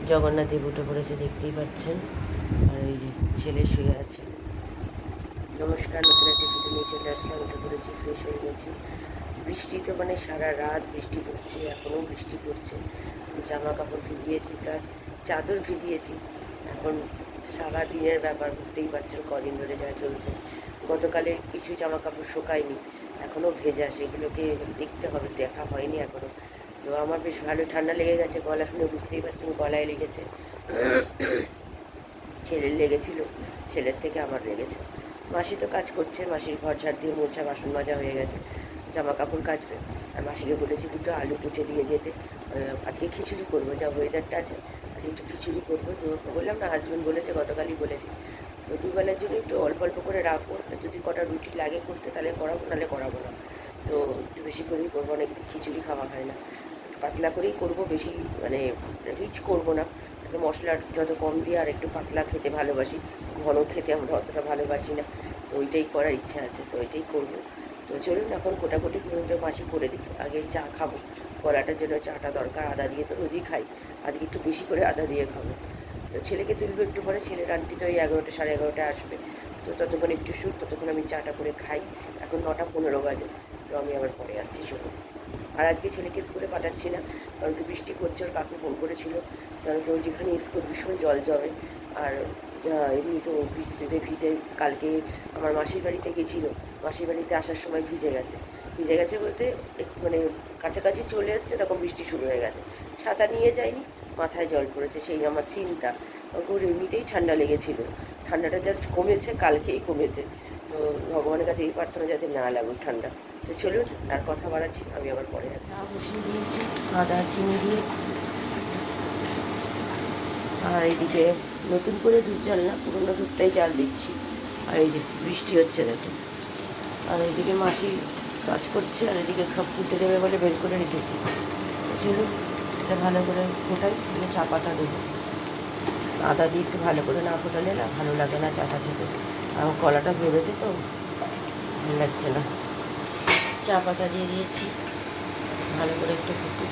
জগন্নাথ দেব উঠে পড়েছে, দেখতেই পাচ্ছেন। আর এই যে ছেলে শুয়ে আছে। নমস্কার, নতুন একটা ভিডিও নিয়ে চলে আসলাম। উঠে পড়েছি, ফ্রেশ হয়ে গেছি। বৃষ্টি তো মানে সারা রাত বৃষ্টি পড়ছে, এখনও বৃষ্টি পড়ছে। জামা কাপড় ভিজিয়েছি, প্লাস চাদর ভিজিয়েছি। এখন সারা দিনের ব্যাপার, বুঝতেই পারছেন কদিন ধরে যা চলছে। গতকালে কিছু জামা কাপড় শোকায়নি, এখনও ভেজা, সেগুলোকে দেখতে হবে, দেখা হয়নি এখনও। তো আমার বেশ ভালো ঠান্ডা লেগে গেছে, গলা শুনে বুঝতেই পারছেন গলায় লেগেছে। ছেলের লেগেছিল, ছেলের থেকে আমার লেগেছে। মাসি তো কাজ করছে, মাসির ঘর ঝাড় দিয়ে মোছা, বাসন মাজা হয়ে গেছে, জামা কাপড় কাচবে। আর মাসিকে বলেছি দুটো আলু কেটে দিয়ে যেতে। আজকে খিচুড়ি করবো, যা ওয়েদারটা আছে, আজকে একটু খিচুড়ি করবো। তো বললাম না, হাজবেন্ড বলেছে, গতকালই বলেছি। তো দুবেলার জন্য একটু অল্প অল্প করে রাখবো, যদি কটা রুটি লাগে করতে তাহলে করাবো, নাহলে করাবো না। তো একটু বেশি করেই করবো, অনেক খিচুড়ি খাওয়া হয় না, একটু পাতলা করেই করবো, বেশি মানে রিচ করবো না। মশলার যত কম দিয়ে আর একটু পাতলা খেতে ভালোবাসি, ঘন খেতে আমরা অতটা ভালোবাসি না। তো ওইটাই করার ইচ্ছা আছে, তো ওইটাই করবো। তো চলুন এখন কোটাকুটি পর্যন্ত মাসি করে দিই, আগে চা খাবো। গলাটার জন্য চাটা দরকার, আদা দিয়ে তো রোজই খাই, আজকে একটু বেশি করে আদা দিয়ে খাবো। তো ছেলেকে তুলবো একটু পরে, ছেলের আন্টি তো ওই 11টা সাড়ে 11টায় আসবে। তো ততক্ষণ একটু শুট, ততক্ষণ আমি চাটা করে খাই। এখন 9:15 বাজে, তো আমি আবার পরে আসছি শুরু। আর আজকে ছেলেকে স্কুলে পাঠাচ্ছি না, কারণ কি বৃষ্টি পড়ছে। ওর কাকু ফোন করেছিল, কারণ কি ওর যেখানে স্কুল ভীষণ জল জমে। আর এমনি তো বৃষ্টিতে ভিজে, কালকে আমার মাসির বাড়িতে গেছিলো, মাসির বাড়িতে আসার সময় ভিজে গেছে। ভিজে গেছে বলতে মানে কাছাকাছি চলে এসছে, তখন বৃষ্টি শুরু হয়ে গেছে। ছাতা নিয়ে যায়নি, মাথায় জল পড়েছে, সেই আমার চিন্তা। ওর এমনিতেই ঠান্ডা লেগেছিল, ঠান্ডাটা জাস্ট কমেছে, কালকেই কমেছে। তো ভগবানের কাছে এই প্রার্থনা যাতে না লাগুক ঠান্ডা। তো চলুন, আর কথা বাড়াচ্ছি, আমি আবার পরে আসছি। চা বসিয়ে দিয়েছি আদা চিনি দিয়ে। আর এইদিকে নতুন করে দুধ চাল না, পুরোনো দুধটাই চাল দিচ্ছি। আর এই যে বৃষ্টি হচ্ছে দেখুন। আর এইদিকে মাসি কাজ করছে, আর এদিকে সব ফুটে দেবে বলে বের করে রেখেছি। চলুন, এটা ভালো করে ফোটাই, দিয়ে চা পাতা দেবো। আদা দিয়ে একটু ভালো করে না ফোটালে না ভালো লাগে না চাটা খেতে। আমার গলাটা ভেবেছে তো ভালো লাগছে না। চা পাতা দিয়ে দিয়েছি, ভালো করে একটু ফুটুক।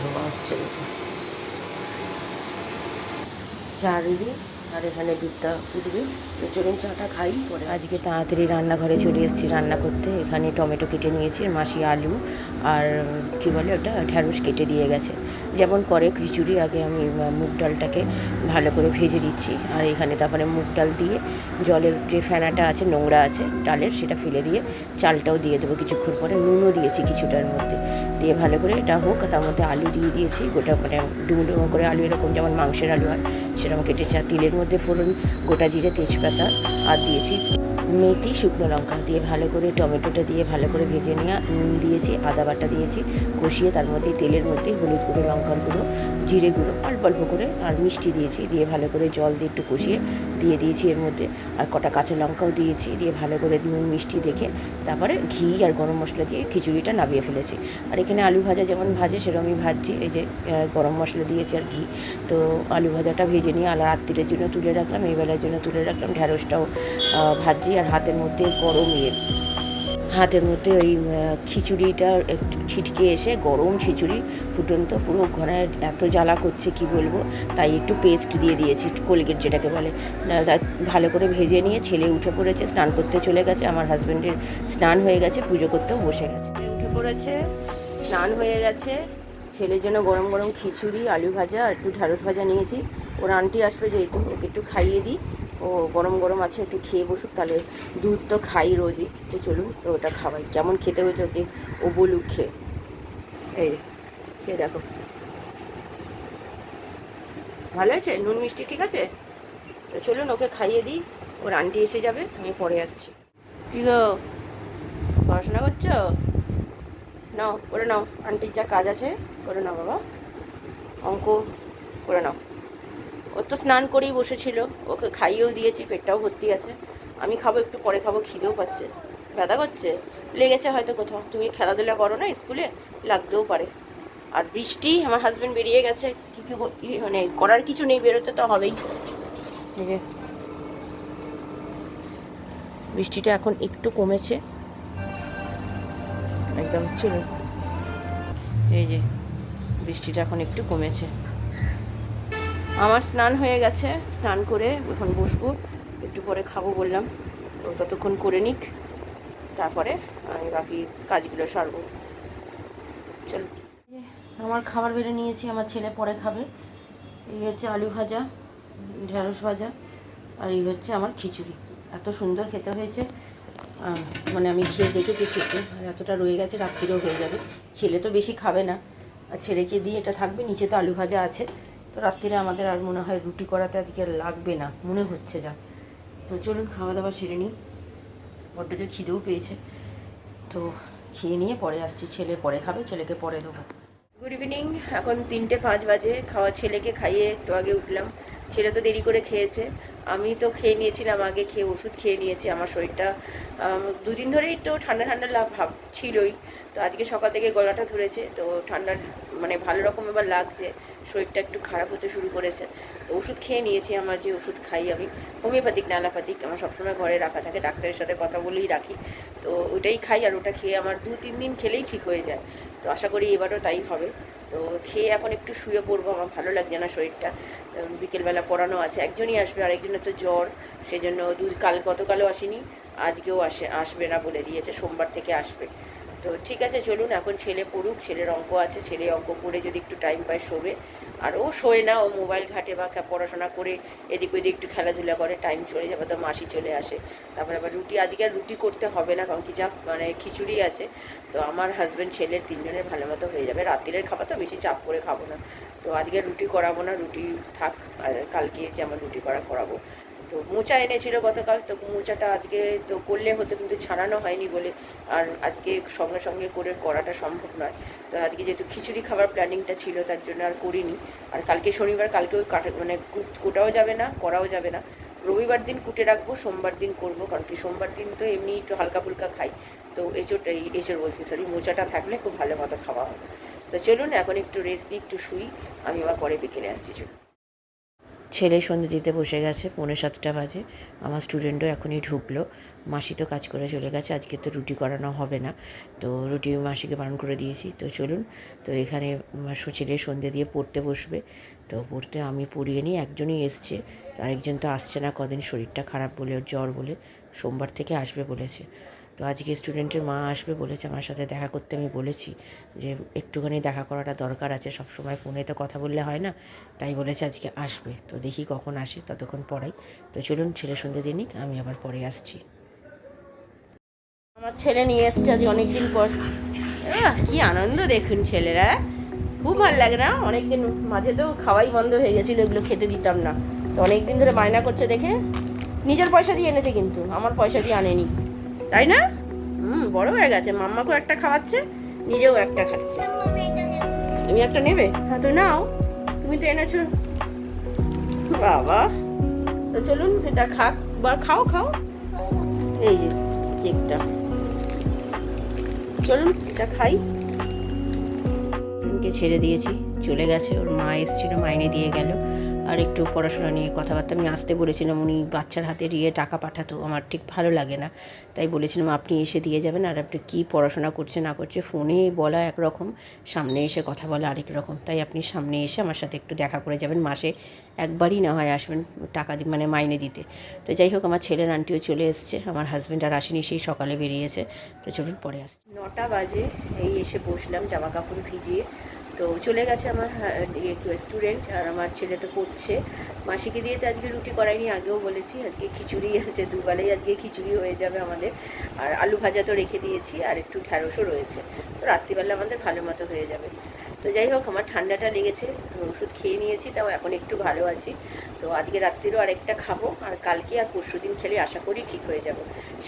ধোয়া হচ্ছে চা রেডি, আর এখানে দুধটা ফুটবে। তো চলুন চাটা খাই পরে। আজকে তাড়াতাড়ি রান্নাঘরে চলে এসেছি রান্না করতে। এখানে টমেটো কেটে নিয়েছি, মাসি আলু আর কী বলে ওটা ঢ্যাঁড়স কেটে দিয়ে গেছে, যেমন করে খিচুড়ি। আগে আমি মুগ ডালটাকে ভালো করে ভেজে দিচ্ছি, আর এখানে তারপরে মুগ ডাল দিয়ে জলের যে ফেনাটা আছে, নোংরা আছে ডালের, সেটা ফেলে দিয়ে চালটাও দিয়ে দেবো কিছুক্ষণ পরে। নুনও দিয়েছি কিছুটার মধ্যে, দিয়ে ভালো করে এটা হোক। তার মধ্যে আলু দিয়ে দিয়েছি, গোটা মানে ডুমো ডুমো করে আলু, এরকম যেমন মাংসের আলু হয় সেরকম কেটেছি। আর তেলের মধ্যে ফোড়ন গোটা জিরে, তেজপাতা, আর দিয়েছি মেথি, শুকনো লঙ্কা দিয়ে ভালো করে টমেটোটা দিয়ে ভালো করে ভেজে নিয়ে নুন দিয়েছি, আদা বাটা দিয়েছি, কষিয়ে তার মধ্যে তেলের মধ্যে হলুদ গুঁড়ো, লঙ্কার গুঁড়ো, জিরে গুঁড়ো অল্প অল্প করে, আর মিষ্টি দিয়েছি, দিয়ে ভালো করে জল দিয়ে একটু কষিয়ে দিয়ে দিয়েছি এর মধ্যে। আর কটা কাঁচা লঙ্কাও দিয়েছি, দিয়ে ভালো করে নুন মিষ্টি দেখে তারপরে ঘি আর গরম মশলা দিয়ে খিচুড়িটা নামিয়ে ফেলেছি। আর এখানে আলু ভাজা যেমন ভাজে সেরকমই ভাজছি, এই যে গরম মশলা দিয়েছি আর ঘি। তো আলু ভাজাটা ভেজে নিয়ে আলা রাত্রিরের জন্য তুলে রাখলাম, এই বেলার জন্য তুলে রাখলাম। ঢ্যাঁড়সটাও ভাজি, আর হাতের মধ্যে গরম হাতের মধ্যে ওই খিচুড়িটা একটু ছিটকে এসে, গরম খিচুড়ি ফুটন্ত, পুরো ঘরে এত জ্বালা করছে কি বলবো। তাই একটু পেস্ট দিয়ে দিয়েছি, কোলগেট যেটাকে বলে। ভালো করে ভেজে নিয়ে ছেলে উঠে পড়েছে, স্নান করতে চলে গেছে। আমার হাজব্যান্ডের স্নান হয়ে গেছে, পুজো করতেও বসে গেছে, উঠে পড়েছে, স্নান হয়ে গেছে। ছেলের জন্য গরম গরম খিচুড়ি, আলু ভাজা আর একটু ঢ্যাঁড়স ভাজা নিয়েছি। ওর আন্টি আসবে যেহেতু, ওকে একটু খাইয়ে দিই। ও গরম গরম আছে, একটু খেয়ে বসুক, তাহলে দুধ তো খাই রোজই। তো চলুন, তো ওটা খাওয়াই। কেমন খেতে হয়েছে ওকে ও বলুক খেয়ে। এই খেয়ে দেখো, ভালো আছে, নুন মিষ্টি ঠিক আছে। তো চলুন ওকে খাইয়ে দিই, ওর আন্টি এসে যাবে, আমি পরে আসছি। কি গো, পড়াশোনা করছো? নাও করে নাও, আন্টির যা কাজ আছে করে নাও বাবা, অঙ্ক করে নাও। ও তো স্নান করেই বসেছিল, ওকে খাইয়েও দিয়েছি, পেটটাও ভর্তি আছে। আমি খাবো একটু পরে, খাবো, খিদেও পাচ্ছে। ব্যথা করছে, লেগেছে হয়তো কোথাও। তুমি খেলাধুলা করো না স্কুলে, লাগতেও পারে। আর বৃষ্টি, আমার হাজব্যান্ড বেরিয়ে গেছে, কিছু মানে করার কিছু নেই, বেরোতে তো হবেই। এই যে বৃষ্টিটা এখন একটু কমেছে, একদম। চলুন, এই যে বৃষ্টিটা এখন একটু কমেছে। আমার স্নান হয়ে গেছে, স্নান করে এখন বসবো, একটু পরে খাবো বললাম, তো ততক্ষণ করে নিক, তারপরে আমি বাকি কাজগুলো সারবো। চলো, আমার খাবার বেড়ে নিয়েছি, আমার ছেলে পরে খাবে। এই হচ্ছে আলু ভাজা, ঢেঁড়স ভাজা, আর এই হচ্ছে আমার খিচুড়ি। এত সুন্দর খেতে হয়েছে, মানে আমি খেয়ে দেখেছি খেতে, আর এতটা রয়ে গেছে, রাত্রিরেও হয়ে যাবে। ছেলে তো বেশি খাবে না, আর ছেলেকে দিয়ে এটা থাকবে, নিচে তো আলু ভাজা আছে, তো রাত্রিরে আমাদের আর মনে হয় রুটি করাতে আজকে আর লাগবে না মনে হচ্ছে যা। তো চলুন খাওয়া দাওয়া সেরে নিই, বড্ড যে খিদেও পেয়েছে, তো খেয়ে নিয়ে পরে আসছি। ছেলে পরে খাবে, ছেলেকে পরে দেবো। গুড ইভিনিং, এখন 3:05 বাজে। ছেলেকে খাইয়ে একটু আগে উঠলাম। ছেলে তো দেরি করে খেয়েছে, আমি তো খেয়ে নিয়েছিলাম আগে, খেয়ে ওষুধ খেয়ে নিয়েছি। আমার শরীরটা দুদিন ধরেই একটু ঠান্ডা ঠান্ডা ভাব ছিলই, তো আজকে সকাল থেকে গলাটা ধরেছে, তো ঠান্ডার মানে ভালো রকম এবার লাগছে, শরীরটা একটু খারাপ হতে শুরু করেছে। তো ওষুধ খেয়ে নিয়েছি। আমার যে ওষুধ খাই আমি, হোমিওপ্যাথিক না অ্যালোপ্যাথিক, আমার সবসময় ঘরে রাখা থাকে, ডাক্তারের সাথে কথা বলেই রাখি, তো ওটাই খাই। আর ওটা খেয়ে আমার 2-3 দিন খেলেই ঠিক হয়ে যায়, তো আশা করি এবারও তাই হবে। তো খেয়ে এখন একটু শুয়ে পড়বো, আমার ভালো লাগছে না শরীরটা। বিকেলবেলা পড়ানো আছে, একজনই আসবে, আরেকজনের তো জ্বর, সেই জন্য গতকালও আসেনি, আজকেও আসবে না বলে দিয়েছে, সোমবার থেকে আসবে। তো ঠিক আছে, চলুন এখন ছেলে পড়ুক, ছেলের অঙ্ক আছে, ছেলে অঙ্ক পড়ে যদি একটু টাইম পায় শোবে। আর ও শোয় না, ও মোবাইল ঘাটে বা পড়াশোনা করে এদিক ওদিক একটু খেলাধুলা করে, টাইম চলে যাবে, তো মাসি চলে আসে। তারপরে আবার আজকে আর রুটি করতে হবে না, কারণ কি যা মানে খিচুড়ি আছে, তো আমার হাজব্যান্ড ছেলের 3 জনের ভালো মতো হয়ে যাবে। রাত্রিরের খাবার তো বেশি চাপ করে খাবো না, তো আজকে রুটি করাবো না, রুটি থাক, আর কালকে যেমন রুটি করাবো। তো মোচা এনেছিল গতকাল, তো মোচাটা আজকে তো করলে হতো, কিন্তু ছাড়ানো হয়নি বলে আর আজকে সঙ্গে সঙ্গে করাটা সম্ভব নয়। তো আজকে যেহেতু খিচুড়ি খাবার প্ল্যানিংটা ছিল, তার জন্য আর করিনি। আর কালকে শনিবার, কালকেও মানে কোটাও যাবে না, করাও যাবে না। রবিবার দিন কুটে রাখবো, সোমবার দিন করবো, কারণ কি সোমবার দিন তো এমনি একটু হালকা ফুলকা খাই, তো এঁচড় বলছি সরি, মোচাটা থাকলে খুব ভালো মতো খাওয়া হবে। তো চলুন এখন একটু রেস্ট নিই, একটু শুই, আমি আবার পরে বিকেলে আসছি। চলুন। ছেলে সন্ধে দিতে বসে গেছে, 6:45 বাজে। আমার স্টুডেন্টও এখনই ঢুকলো। মাসি তো কাজ করে চলে গেছে, আজকে তো রুটি করানো হবে না, তো রুটি মাসিকে বারণ করে দিয়েছি। তো চলুন, তো এখানে ছেলে সন্ধে দিয়ে পড়তে বসবে, তো পড়তে আমি পড়িয়ে নিই। একজনই এসছে, আরেকজন তো আসছে না, কদিন শরীরটা খারাপ বলে, ওর জ্বর বলে, সোমবার থেকে আসবে বলেছে। তো আজকে স্টুডেন্টের মা আসবে বলেছে, আমার সাথে দেখা করতে। আমি বলেছি যে একটুখানি দেখা করাটা দরকার আছে, সব সময় ফোনে তো কথা বললে হয় না, তাই বলেছে আজকে আসবে। তো দেখি কখন আসে, ততক্ষণ পড়াই। তো চলুন ছেলে সন্ধে দিয়ে নিক, আমি আবার পরে আসছি। আমার ছেলে নিয়ে এসছে আজ অনেক দিন পর। কি আনন্দ দেখুন ছেলেরা, খুব ভালো লাগে না? অনেকদিন মাঝে তো খাওয়াই বন্ধ হয়ে গেছিলো, এগুলো খেতে দিতাম না, তো অনেকদিন ধরে বায়না করছে দেখে। নিজের পয়সা দিয়ে এনেছে, কিন্তু আমার পয়সা দিয়ে আনেনি, তাই না? বড় হয়ে গেছে, মাম্মাকেও একটা খাওয়াচ্ছে, নিজেও একটা খাচ্ছে। তুমি একটা নেবে? হ্যাঁ তো নাও, তুমি তো এনেছো বাবা। তো চলুন এটা খাক, বা খাও খাও, এই যে কেকটা, চলুন এটা খাই। ছেড়ে দিয়েছি, চলে গেছে, ওর মা এসেছিল, মাইনে দিয়ে গেল। আর একটু পড়াশোনা নিয়ে কথাবার্তা, আমি আসতে বলেছিলাম, উনি বাচ্চার হাতে দিয়ে টাকা পাঠাতো, আমার ঠিক ভালো লাগে না, তাই বলেছিলাম আপনি এসে দিয়ে যাবেন। আর আপনি কী পড়াশোনা করছে না করছে, ফোনে বলা একরকম, সামনে এসে কথা বলা আরেক রকম, তাই আপনি সামনে এসে আমার সাথে একটু দেখা করে যাবেন, মাসে একবারই না হয় আসবেন টাকা মানে মাইনে দিতে। তো যাই হোক, আমার ছেলের আন্টিও চলে এসছে, আমার হাজব্যান্ড আর আসেনি, সেই সকালে বেরিয়েছে। তো চলুন পরে আসছি। 9টা বাজে, এই এসে বসলাম, জামা কাপড় ভিজিয়ে। তো চলে গেছে আমার স্টুডেন্ট, আর আমার ছেলে তো পড়ছে। মাসিকে দিয়ে তো আজকে রুটি করাইনি, আগেও বলেছি, আজকে খিচুড়ি আছে, দুবেলাই আজকে খিচুড়ি হয়ে যাবে আমাদের। আর আলু ভাজা তো রেখে দিয়েছি, আর একটু ঢ্যাঁড়সও রয়েছে, তো রাত্রিবেলা আমাদের ভালো মতো হয়ে যাবে। তো যাই হোক, আমার ঠান্ডাটা লেগেছে, ওষুধ খেয়ে নিয়েছি, তাও এখন একটু ভালো আছি। তো আজকে রাত্রিরও আরেকটা খাবো, আর কালকে আর পরশু দিন খেলে আশা করি ঠিক হয়ে যাব।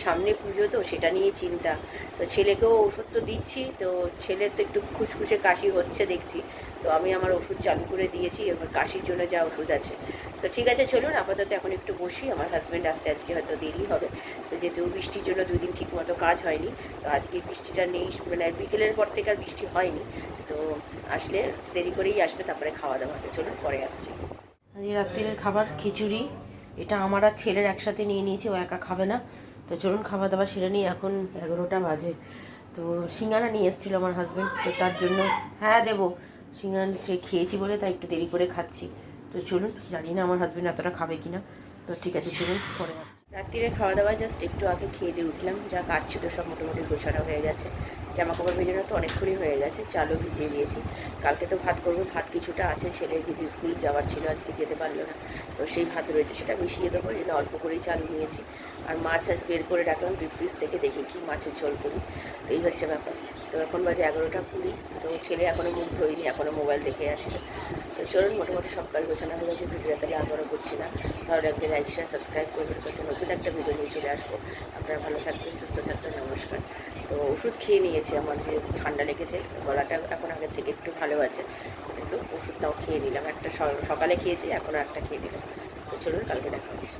সামনে পুজো তো, সেটা নিয়ে চিন্তা। তো ছেলেকেও ওষুধ তো দিচ্ছি, তো ছেলের তো একটু খুসখুসে কাশি হচ্ছে দেখছি, তো আমি আমার ওষুধ চালু করে দিয়েছি, এবার কাশির জন্য যা ওষুধ আছে। তো ঠিক আছে, চলুন আপাতত এখন একটু বসি, আমার হাজব্যান্ড আসতে আজকে হয়তো দেরি হবে। তো যেহেতু বৃষ্টির জন্য 2 দিন ঠিক মতো কাজ হয়নি, তো আজকে বৃষ্টিটা নেই, মানে বিকেলের পর থেকে আর বৃষ্টি হয়নি, তো আসলে দেরি করেই আসবে, তারপরে খাওয়া দাওয়া। তো চলুন পরে আসছি। আজকে রাত্রের খাবার খিচুড়ি, এটা আমার আর ছেলের একসাথে নিয়ে নিয়েছি, ও একা খাবে না। তো চলুন খাওয়া দাওয়া সেরে নিই, এখন 11টা বাজে। তো সিঙ্গারা নিয়ে এসেছিলো আমার হাজব্যান্ড, তো তার জন্য হ্যাঁ দেবো সিঙ্গারা সে খেয়েছি বলে তাই একটু দেরি করে খাচ্ছি। তো চলুন, জানি না আমার হাজব্যান্ড এতটা খাবে কিনা, তো ঠিক আছে চলুন পরে আসছি। রাত্রিরে খাওয়া দাওয়া জাস্ট একটু আগে খেয়ে দিয়ে উঠলাম, যা কাজ ছিল সব মোটামুটি গোছানো হয়ে গেছে। জামা কাপড় ভেজানো তো অনেকক্ষণই হয়ে গেছে, চালও ভিজিয়ে দিয়েছি। কালকে তো ভাত করবো, ভাত কিছুটা আছে, ছেলে যেহেতু স্কুল যাওয়ার ছিল আজকে যেতে পারলো না, তো সেই ভাত রয়েছে সেটা মিশিয়ে দেবো, যেন অল্প করেই চাল নিয়েছি। আর মাছ আজ বের করে রাখলাম ডিপ ফ্রিজ থেকে, দেখি কি মাছের ঝোল করি। তো এই হচ্ছে ব্যাপার। তো এখন বাজে 11টা 20, তো ছেলে এখনও মুখ ধোয়নি, এখনও মোবাইল দেখে যাচ্ছে। তো চলুন, মোটামুটি সব কাজ গোছানো হয়ে গেছে, ভিডিওটা তাহলে আবারও করছি না। ভালো লাগলে লাইক শেয়ার সাবস্ক্রাইব করবেন, করতে নতুন একটা ভিডিও নিয়ে চলে আসবো। আপনারা ভালো থাকবেন, সুস্থ থাকবেন, নমস্কার। তো ওষুধ খেয়ে নিয়েছি, আমার যে ঠান্ডা লেগেছে, গলাটা এখন আগের থেকে একটু ভালো আছে, কিন্তু ওষুধটাও খেয়ে নিলাম, একটা সকালে খেয়েছি, এখনও একটা খেয়ে নিলাম। তো চলুন, কালকে দেখা হচ্ছে।